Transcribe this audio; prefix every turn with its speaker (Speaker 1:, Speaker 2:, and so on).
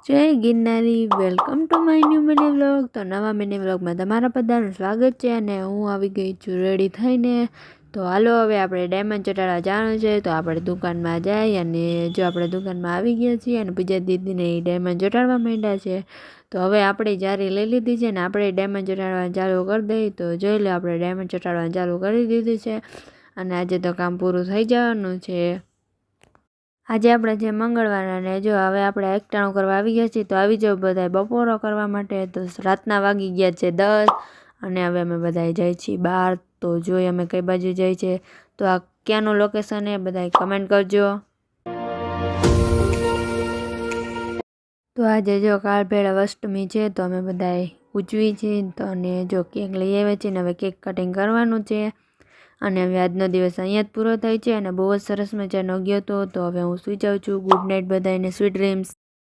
Speaker 1: જય Girnari, welcome to my new mini vlog. તો નવા મિની વ્લોગમાં તમારા બધાનું સ્વાગત છે અને હું આવી ગઈ છું રેડી થઈને. તો હાલો હવે આપણે ડાયમંડ ચોટાડવા જવાનું છે. તો આપણે દુકાનમાં જઈએ અને જો આપણે દુકાનમાં આવી ગયા છીએ અને પૂજા દીદીને એ ડાયમંડ ચોટાડવા માંડ્યા છે. તો હવે આપણે જારી લઈ લીધી છે ને આપણે ડાયમંડ ચોટાડવાનું ચાલુ કરી દઈએ. તો જોઈ લો આપણે ડાયમંડ ચોટાડવાનું ચાલુ કરી દીધું છે અને આજે તો કામ પૂરું થઈ જવાનું છે. આજે આપણે જે મંગળવારના જો હવે આપણે એકટાણું કરવા આવી ગયા છીએ. તો આવી જાઓ બધા બપોરો કરવા માટે. તો રાતના વાગી ગયા છે 10 અને હવે અમે બધા જાય છીએ બહાર. તો જોઈએ અમે કઈ બાજુ જાય છે. તો આ ક્યાંનું લોકેશન એ બધા કમેન્ટ કરજો. તો આજે જો કાળભૈરવ અષ્ટમી છે તો અમે બધા ઉજવી છે. તો અને જો કેક લઈ આવ્યા છે ને હવે કેક કટિંગ કરવાનું છે. અને હવે આજનો દિવસ અહીંયા જ પૂરો થાય છે અને બહુ જ સરસ મજાનો ગયો હતો. તો હવે હું સુઈ જાઉં છું. ગુડ નાઇટ બધાને, સ્વીટ ડ્રીમ્સ.